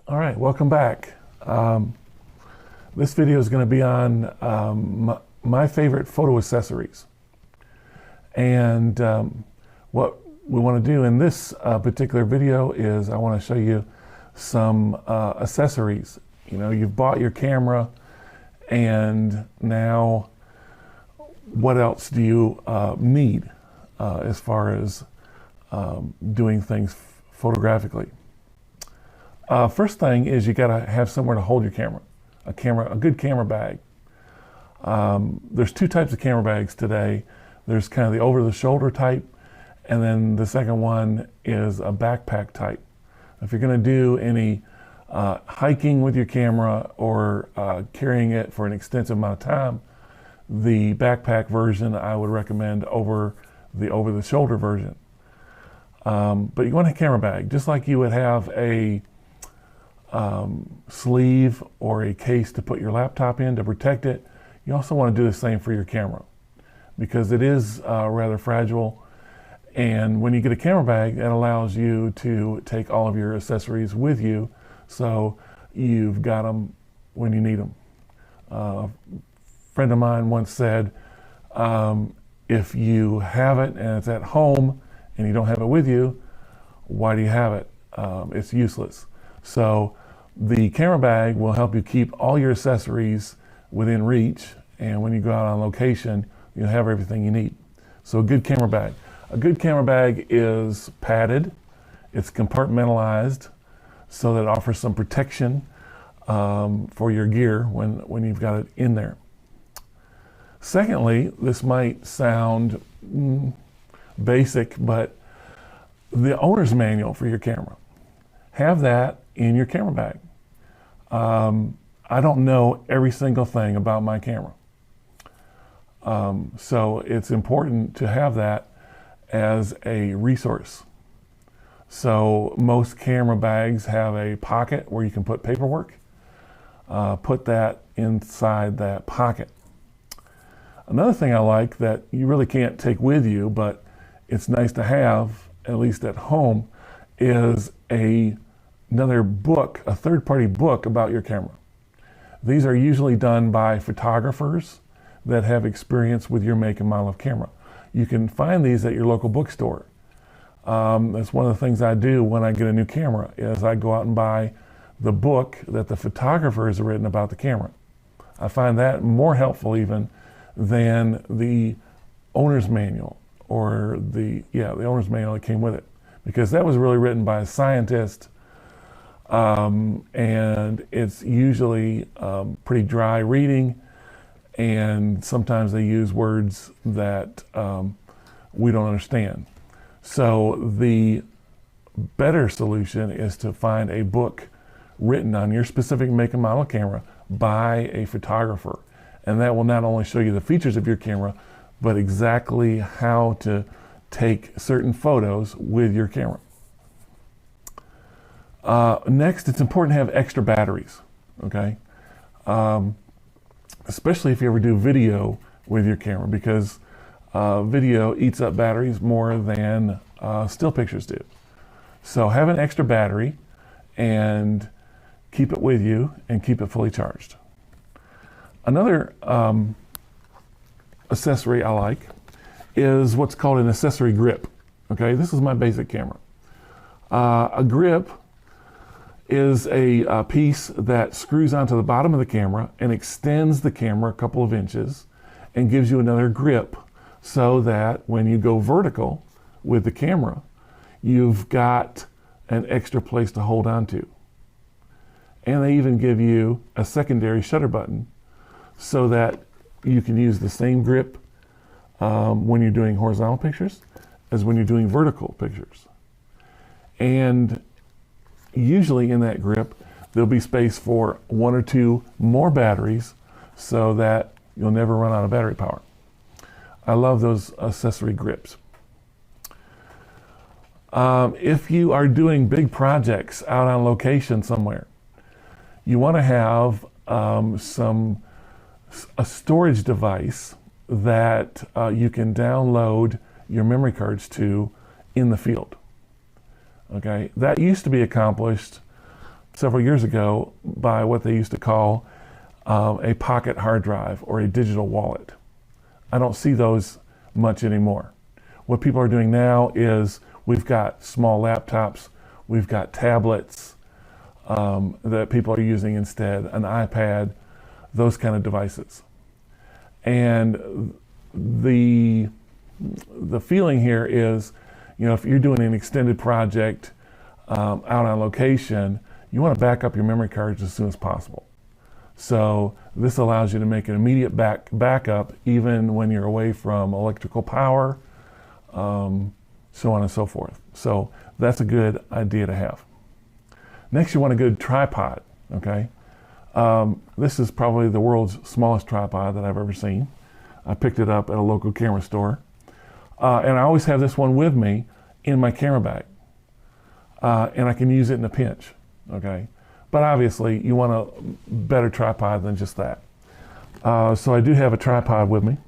All right, welcome back. This video is going to be on my favorite photo accessories. And what we want to do in this particular video is I want to show you some accessories. You know, you've bought your camera, and now what else do you need as far as doing things photographically? First thing is you got to have somewhere to hold your camera. A good camera bag. There's two types of camera bags today. There's kind of the over-the-shoulder type, and then the second one is a backpack type. If you're going to do any hiking with your camera or carrying it for an extensive amount of time, the backpack version I would recommend over the over-the-shoulder version. But you want a camera bag, just like you would have a sleeve or a case to put your laptop in to protect it. You also want to do the same for your camera, because it is rather fragile. And when you get a camera bag, it allows you to take all of your accessories with you, so you've got them when you need them. A friend of mine once said, if you have it and it's at home and you don't have it with you, why do you have it? It's useless. So the camera bag will help you keep all your accessories within reach, and when you go out on location, you'll have everything you need. So a good camera bag. A good camera bag is padded, it's compartmentalized, so that it offers some protection for your gear when you've got it in there. Secondly, this might sound basic, but the owner's manual for your camera. Have that in your camera bag. I don't know every single thing about my camera. So it's important to have that as a resource. So most camera bags have a pocket where you can put paperwork. Put that inside that pocket. Another thing I like that you really can't take with you, but it's nice to have, at least at home, is another book, a third-party book about your camera. These are usually done by photographers that have experience with your make and model of camera. You can find these at your local bookstore. That's one of the things I do when I get a new camera, is I go out and buy the book that the photographer has written about the camera. I find that more helpful even than the owner's manual, or the owner's manual that came with it, because that was really written by a scientist, and it's usually pretty dry reading, and sometimes they use words that we don't understand. So the better solution is to find a book written on your specific make and model camera by a photographer, and that will not only show you the features of your camera, but exactly how to take certain photos with your camera. Next, it's important to have extra batteries, okay? Especially if you ever do video with your camera, because video eats up batteries more than still pictures do. So have an extra battery and keep it with you and keep it fully charged. Another accessory I like is what's called an accessory grip. Okay, this is my basic camera. A grip is a piece that screws onto the bottom of the camera and extends the camera a couple of inches and gives you another grip, so that when you go vertical with the camera, you've got an extra place to hold on to. And they even give you a secondary shutter button, so that you can use the same grip when you're doing horizontal pictures as when you're doing vertical pictures. And usually in that grip, there'll be space for one or two more batteries, so that you'll never run out of battery power. I love those accessory grips. If you are doing big projects out on location somewhere, you want to have a storage device that you can download your memory cards to in the field. Okay, that used to be accomplished several years ago by what they used to call a pocket hard drive or a digital wallet. I don't see those much anymore. What people are doing now is we've got small laptops, we've got tablets that people are using instead, an iPad, those kind of devices. And the feeling here is, if you're doing an extended project out on location, you want to back up your memory cards as soon as possible. So this allows you to make an immediate backup even when you're away from electrical power, so on and so forth. So that's a good idea to have. Next, you want a good tripod, okay? This is probably the world's smallest tripod that I've ever seen. I picked it up at a local camera store. And I always have this one with me in my camera bag. And I can use it in a pinch, okay? But obviously, you want a better tripod than just that. So I do have a tripod with me.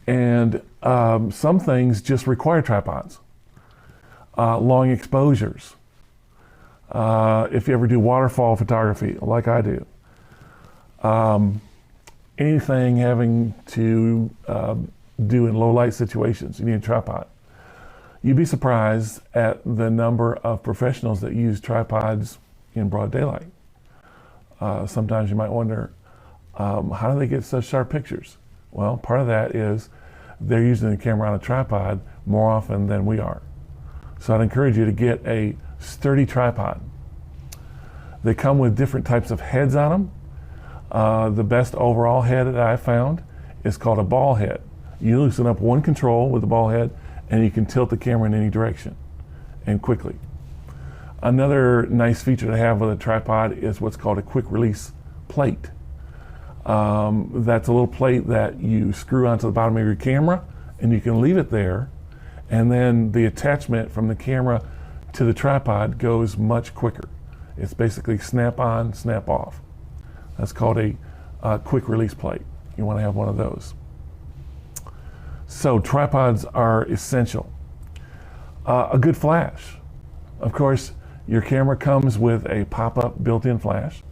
And some things just require tripods. Long exposures. If you ever do waterfall photography, like I do. Anything having to do in low light situations, you need a tripod. You'd be surprised at the number of professionals that use tripods in broad daylight. Sometimes you might wonder, how do they get such sharp pictures? Well, part of that is they're using the camera on a tripod more often than we are. So I'd encourage you to get a sturdy tripod. They come with different types of heads on them. The best overall head that I found is called a ball head. You loosen up one control with the ball head and you can tilt the camera in any direction and quickly. Another nice feature to have with a tripod is what's called a quick release plate. That's a little plate that you screw onto the bottom of your camera and you can leave it there, and then the attachment from the camera to the tripod goes much quicker. It's basically snap on, snap off. That's called a quick release plate. You want to have one of those. So tripods are essential. A good flash. Of course, your camera comes with a pop-up built-in flash,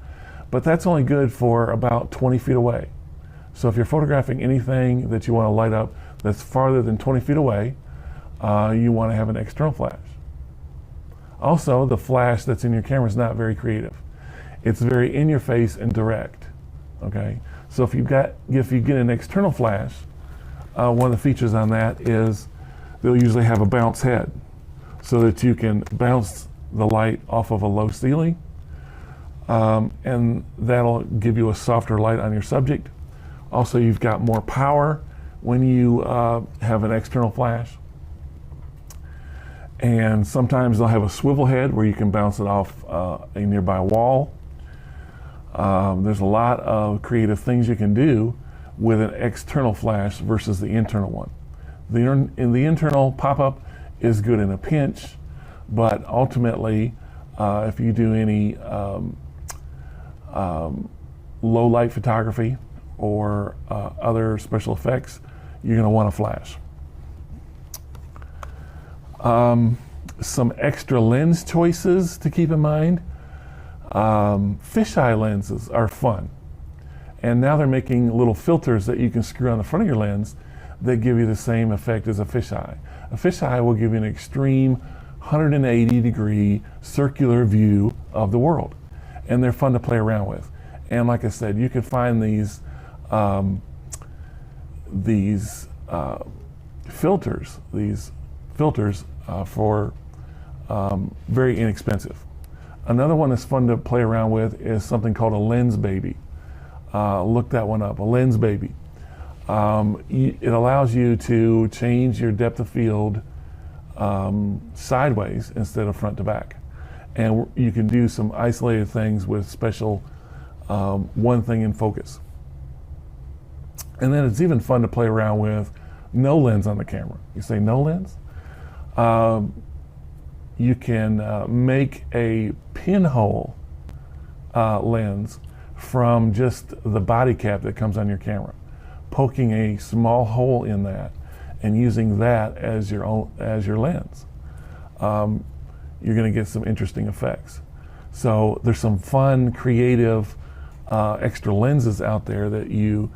but that's only good for about 20 feet away. So if you're photographing anything that you want to light up that's farther than 20 feet away, you want to have an external flash. Also, the flash that's in your camera is not very creative. It's very in your face and direct, okay? So if you get an external flash, one of the features on that is they'll usually have a bounce head so that you can bounce the light off of a low ceiling, and that'll give you a softer light on your subject. Also, you've got more power when you have an external flash. And sometimes they'll have a swivel head where you can bounce it off a nearby wall. There's a lot of creative things you can do with an external flash versus the internal one. The internal pop-up is good in a pinch, but ultimately, if you do any low light photography or other special effects, you're going to want a flash. Some extra lens choices to keep in mind. Fisheye lenses are fun. And now they're making little filters that you can screw on the front of your lens that give you the same effect as a fisheye. A fisheye will give you an extreme 180-degree circular view of the world. And they're fun to play around with. And like I said, you can find these filters for very inexpensive. Another one that's fun to play around with is something called a lens baby. Look that one up, a lens baby. It allows you to change your depth of field sideways instead of front to back. And you can do some isolated things with special one thing in focus. And then it's even fun to play around with no lens on the camera. You say no lens? You can make a pinhole lens from just the body cap that comes on your camera, poking a small hole in that and using that as your lens. You're going to get some interesting effects. So there's some fun, creative, extra lenses out there that you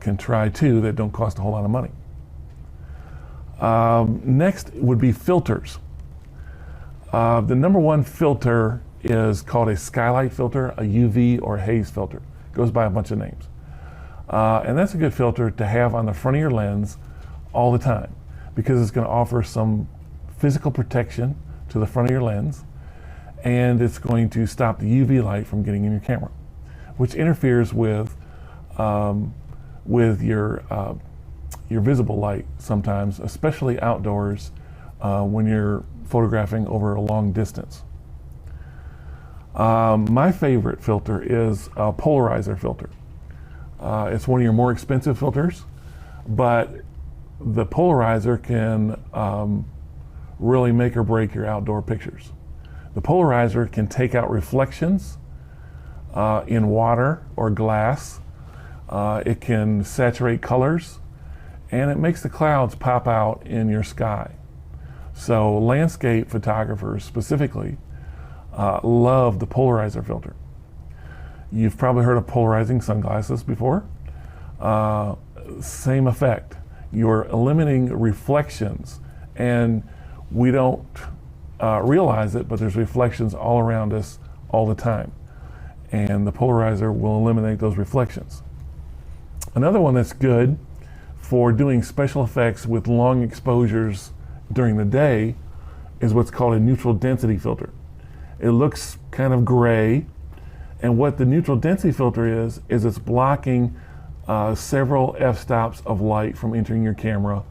can try too that don't cost a whole lot of money. Next would be filters. The number one filter is called a skylight filter, a UV or a haze filter. It goes by a bunch of names. And that's a good filter to have on the front of your lens all the time, because it's going to offer some physical protection to the front of your lens, and it's going to stop the UV light from getting in your camera, which interferes with your visible light sometimes, especially outdoors when you're photographing over a long distance. My favorite filter is a polarizer filter. It's one of your more expensive filters, but the polarizer can really make or break your outdoor pictures. The polarizer can take out reflections in water or glass. It can saturate colors, and it makes the clouds pop out in your sky. So landscape photographers specifically love the polarizer filter. You've probably heard of polarizing sunglasses before. Same effect. You're eliminating reflections, and we don't realize it, but there's reflections all around us all the time, and the polarizer will eliminate those reflections. Another one that's good for doing special effects with long exposures during the day is what's called a neutral density filter. It looks kind of gray, and what the neutral density filter is it's blocking several f-stops of light from entering your camera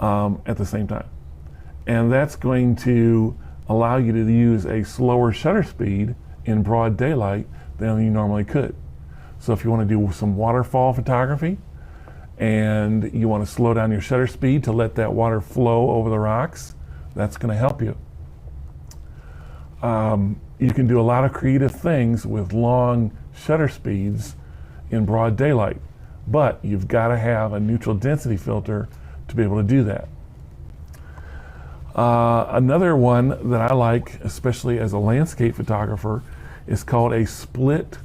at the same time. And that's going to allow you to use a slower shutter speed in broad daylight than you normally could. So if you want to do some waterfall photography and you want to slow down your shutter speed to let that water flow over the rocks, that's going to help you. You can do a lot of creative things with long shutter speeds in broad daylight, but you've got to have a neutral density filter to be able to do that. Another one that I like, especially as a landscape photographer, is called a split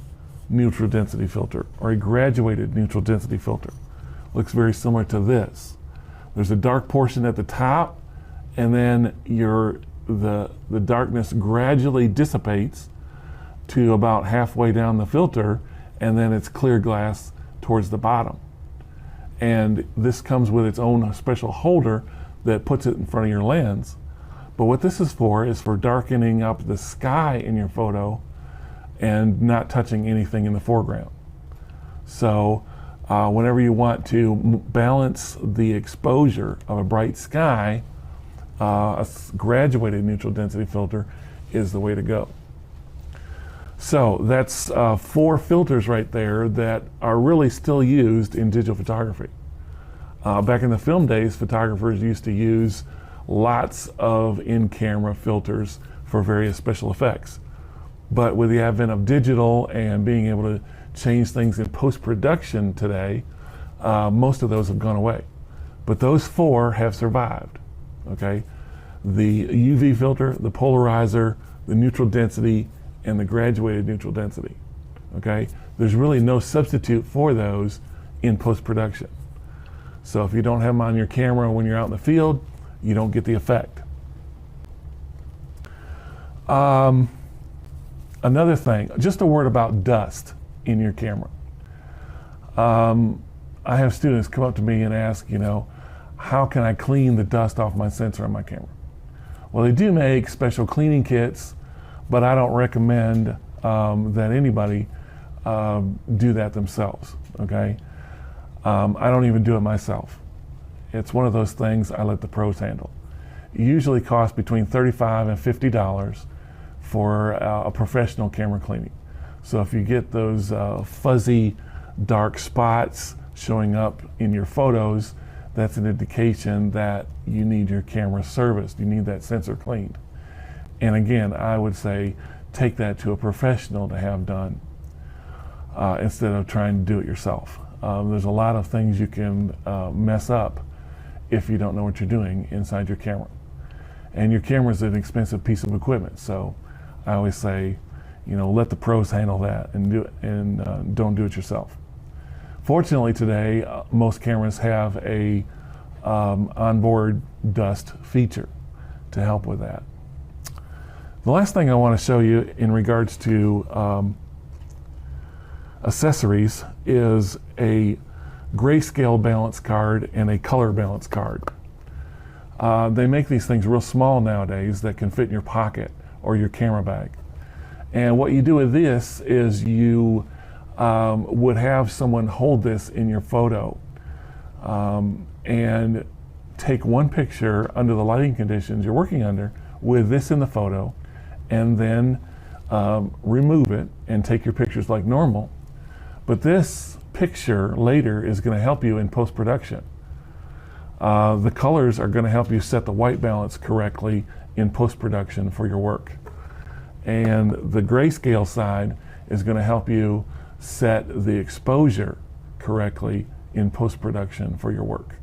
neutral density filter, or a graduated neutral density filter. Looks very similar to this. There's a dark portion at the top, and then the darkness gradually dissipates to about halfway down the filter, and then it's clear glass towards the bottom. And this comes with its own special holder that puts it in front of your lens. But what this is for darkening up the sky in your photo and not touching anything in the foreground. So whenever you want to balance the exposure of a bright sky, a graduated neutral density filter is the way to go. So that's 4 filters right there that are really still used in digital photography. Back in the film days, photographers used to use lots of in-camera filters for various special effects. But with the advent of digital and being able to change things in post-production today, most of those have gone away. But those 4 have survived, okay? The UV filter, the polarizer, the neutral density, and the graduated neutral density, okay? There's really no substitute for those in post-production. So if you don't have them on your camera when you're out in the field, you don't get the effect. Another thing, just a word about dust in your camera. I have students come up to me and ask, how can I clean the dust off my sensor on my camera? Well, they do make special cleaning kits, but I don't recommend that anybody do that themselves, okay? I don't even do it myself. It's one of those things I let the pros handle. It usually costs between $35 and $50 for a professional camera cleaning. So if you get those fuzzy dark spots showing up in your photos, that's an indication that you need your camera serviced. You need that sensor cleaned. And again, I would say take that to a professional to have done instead of trying to do it yourself. There's a lot of things you can mess up if you don't know what you're doing inside your camera. And your camera is an expensive piece of equipment, so I always say, let the pros handle that and do it, and don't do it yourself. Fortunately today, most cameras have a onboard dust feature to help with that. The last thing I want to show you in regards to accessories is a grayscale balance card and a color balance card. They make these things real small nowadays that can fit in your pocket or your camera bag. And what you do with this is you would have someone hold this in your photo and take one picture under the lighting conditions you're working under with this in the photo, and then remove it and take your pictures like normal. But this picture later is going to help you in post-production. The colors are going to help you set the white balance correctly in post-production for your work. And the grayscale side is going to help you set the exposure correctly in post-production for your work.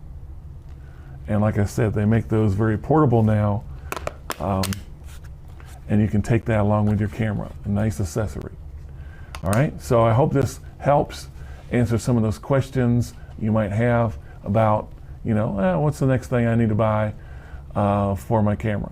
And like I said, they make those very portable now, and you can take that along with your camera. A nice accessory. All right, so I hope this helps answer some of those questions you might have about, what's the next thing I need to buy for my camera.